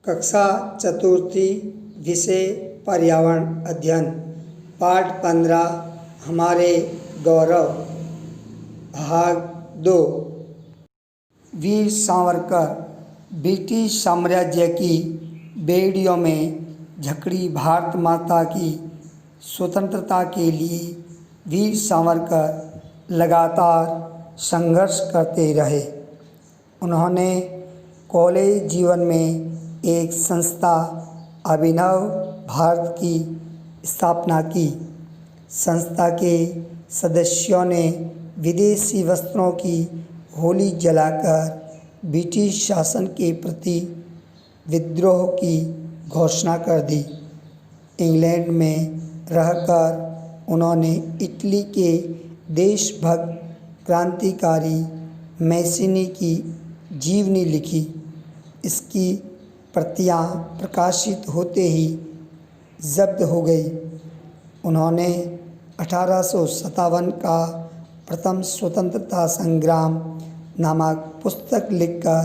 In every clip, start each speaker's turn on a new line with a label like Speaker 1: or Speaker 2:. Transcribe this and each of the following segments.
Speaker 1: कक्षा चतुर्थी विषय पर्यावरण अध्ययन पाठ 15 हमारे गौरव भाग 2। वीर सावरकर ब्रिटिश साम्राज्य की बेड़ियों में जकड़ी भारत माता की स्वतंत्रता के लिए वीर सावरकर लगातार संघर्ष करते रहे। उन्होंने कॉलेज जीवन में एक संस्था अभिनव भारत की स्थापना की। संस्था के सदस्यों ने विदेशी वस्त्रों की होली जलाकर ब्रिटिश शासन के प्रति विद्रोह की घोषणा कर दी। इंग्लैंड में रहकर उन्होंने इटली के देशभक्त क्रांतिकारी मैसिनी की जीवनी लिखी। इसकी प्रतियां प्रकाशित होते ही जब्त हो गई। उन्होंने 1857 का प्रथम स्वतंत्रता संग्राम नामक पुस्तक लिखकर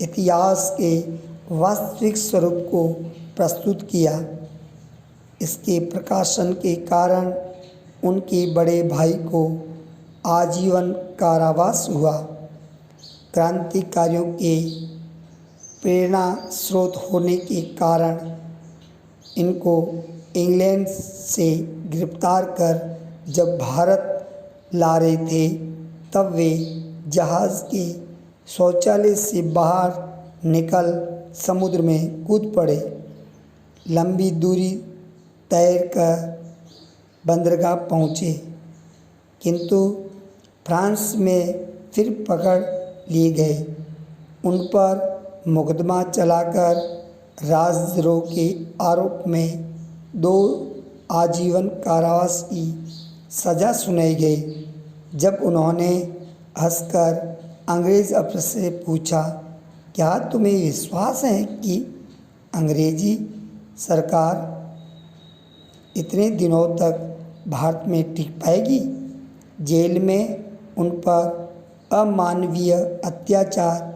Speaker 1: इतिहास के वास्तविक स्वरूप को प्रस्तुत किया। इसके प्रकाशन के कारण उनके बड़े भाई को आजीवन कारावास हुआ। क्रांतिकारियों के प्रेरणा स्रोत होने के कारण इनको इंग्लैंड से गिरफ्तार कर जब भारत ला रहे थे तब वे जहाज़ के शौचालय से बाहर निकल समुद्र में कूद पड़े। लंबी दूरी तैर कर बंदरगाह पहुँचे, किंतु फ्रांस में फिर पकड़ लिए गए। उन पर मुकदमा चलाकर राजद्रोह के आरोप में 2 आजीवन कारावास की सज़ा सुनाई गई। जब उन्होंने हंसकर अंग्रेज़ अफसर से पूछा, क्या तुम्हें विश्वास है कि अंग्रेज़ी सरकार इतने दिनों तक भारत में टिक पाएगी? जेल में उन पर अमानवीय अत्याचार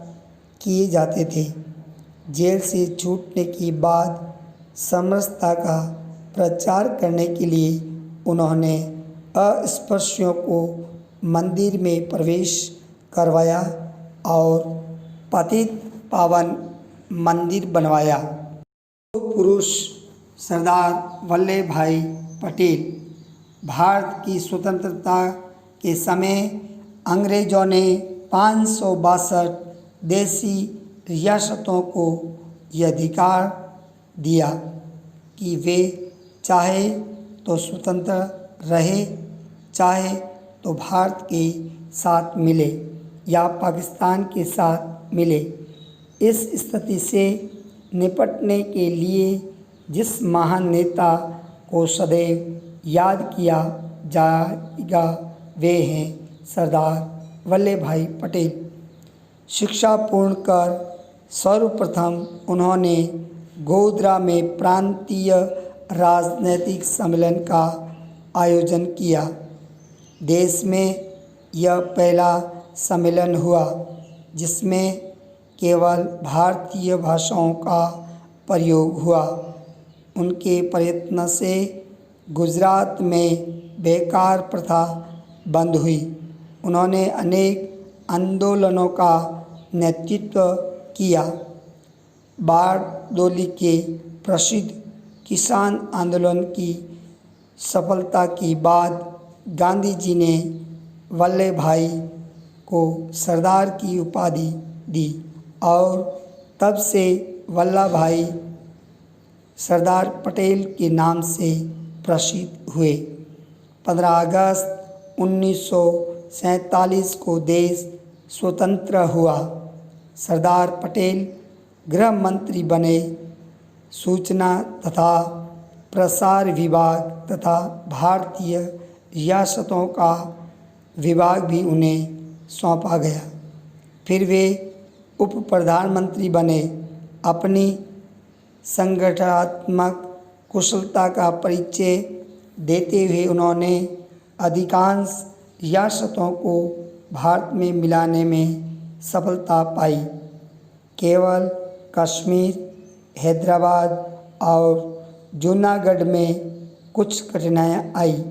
Speaker 1: किए जाते थे। जेल से छूटने के बाद समरसता का प्रचार करने के लिए उन्होंने अस्पृश्यों को मंदिर में प्रवेश करवाया और पतित पावन मंदिर बनवाया। पुरुष सरदार वल्लभ भाई पटेल। भारत की स्वतंत्रता के समय अंग्रेज़ों ने 562 देसी रियासतों को यह अधिकार दिया कि वे चाहे तो स्वतंत्र रहे, चाहे तो भारत के साथ मिले या पाकिस्तान के साथ मिले। इस स्थिति से निपटने के लिए जिस महान नेता को सदैव याद किया जाएगा वे हैं सरदार वल्लभ भाई पटेल। शिक्षा पूर्ण कर सर्वप्रथम उन्होंने गोधरा में प्रांतीय राजनीतिक सम्मेलन का आयोजन किया। देश में यह पहला सम्मेलन हुआ जिसमें केवल भारतीय भाषाओं का प्रयोग हुआ। उनके प्रयत्न से गुजरात में बेकार प्रथा बंद हुई। उन्होंने अनेक आंदोलनों का नेतृत्व किया। बारडोली के प्रसिद्ध किसान आंदोलन की सफलता के बाद गांधी जी ने वल्लभ भाई को सरदार की उपाधि दी और तब से वल्लभ भाई सरदार पटेल के नाम से प्रसिद्ध हुए। 15 अगस्त 1947 को देश स्वतंत्र हुआ। सरदार पटेल गृह मंत्री बने। सूचना तथा प्रसार विभाग तथा भारतीय रियासतों का विभाग भी उन्हें सौंपा गया। फिर वे उप प्रधानमंत्री बने। अपनी संगठनात्मक कुशलता का परिचय देते हुए उन्होंने अधिकांश रियासतों को भारत में मिलाने में सफलता पाई। केवल कश्मीर, हैदराबाद और जूनागढ़ में कुछ कठिनाइयाँ आई।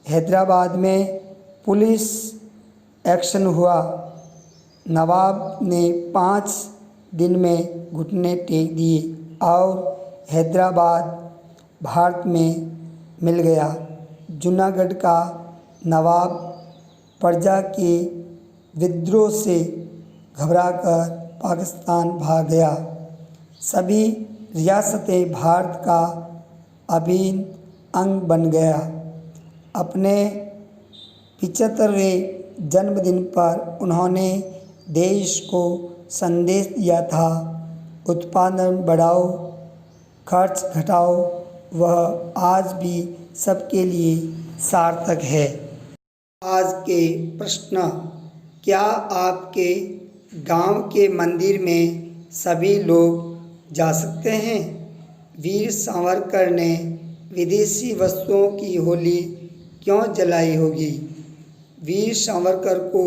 Speaker 1: हैदराबाद में पुलिस एक्शन हुआ। नवाब ने 5 दिन में घुटने टेक दिए और हैदराबाद भारत में मिल गया। जूनागढ़ का नवाब प्रजा के विद्रोह से घबराकर पाकिस्तान भाग गया। सभी रियासतें भारत का अभिन्न अंग बन गया। अपने 75वें जन्मदिन पर उन्होंने देश को संदेश दिया था, उत्पादन बढ़ाओ, खर्च घटाओ। वह आज भी सबके लिए सार्थक है। आज के प्रश्न: क्या आपके गांव के मंदिर में सभी लोग जा सकते हैं? वीर सावरकर ने विदेशी वस्तुओं की होली क्यों जलाई होगी? वीर सावरकर को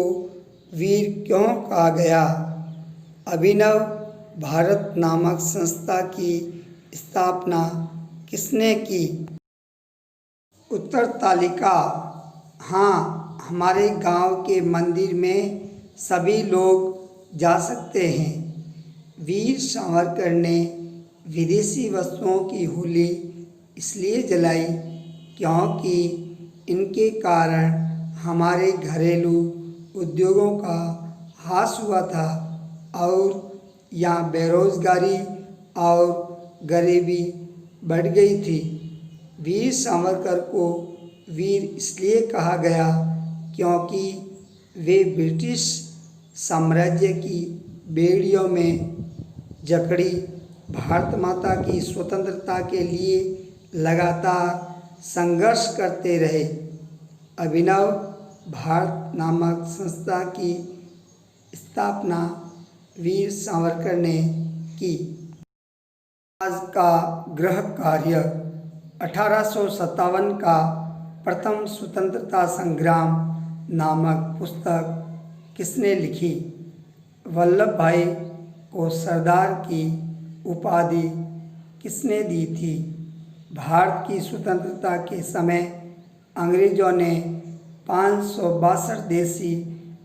Speaker 1: वीर क्यों कहा गया? अभिनव भारत नामक संस्था की स्थापना किसने की? उत्तर तालिका: हाँ, हमारे गांव के मंदिर में सभी लोग जा सकते हैं। वीर सावरकर ने विदेशी वस्तुओं की होली इसलिए जलाई क्योंकि इनके कारण हमारे घरेलू उद्योगों का ह्रास हुआ था और यहाँ बेरोजगारी और गरीबी बढ़ गई थी। वीर सावरकर को वीर इसलिए कहा गया क्योंकि वे ब्रिटिश साम्राज्य की बेड़ियों में जकड़ी भारत माता की स्वतंत्रता के लिए लगातार संघर्ष करते रहे। अभिनव भारत नामक संस्था की स्थापना वीर सावरकर ने की। आज का गृह कार्य: 1857 का प्रथम स्वतंत्रता संग्राम नामक पुस्तक किसने लिखी? वल्लभ भाई को सरदार की उपाधि किसने दी थी? भारत की स्वतंत्रता के समय अंग्रेजों ने 562 देशी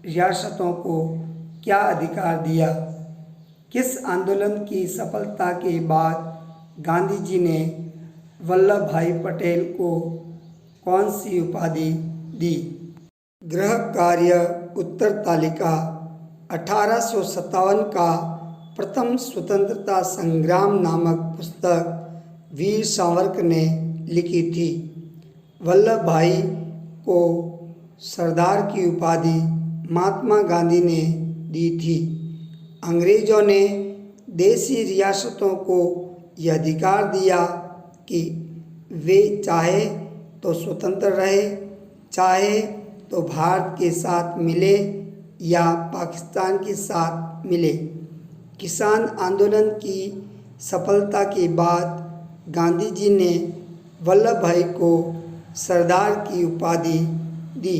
Speaker 1: रियासतों को क्या अधिकार दिया? किस आंदोलन की सफलता के बाद गांधी जी ने वल्लभ भाई पटेल को कौन सी उपाधि दी? गृह कार्य उत्तर तालिका: 1857 का प्रथम स्वतंत्रता संग्राम नामक पुस्तक वीर सावरकर ने लिखी थी। वल्लभ भाई को सरदार की उपाधि महात्मा गांधी ने दी थी। अंग्रेजों ने देशी रियासतों को यह अधिकार दिया कि वे चाहे तो स्वतंत्र रहे, चाहे तो भारत के साथ मिले या पाकिस्तान के साथ मिले। किसान आंदोलन की सफलता के बाद गांधी जी ने वल्लभ भाई को सरदार की उपाधि दी।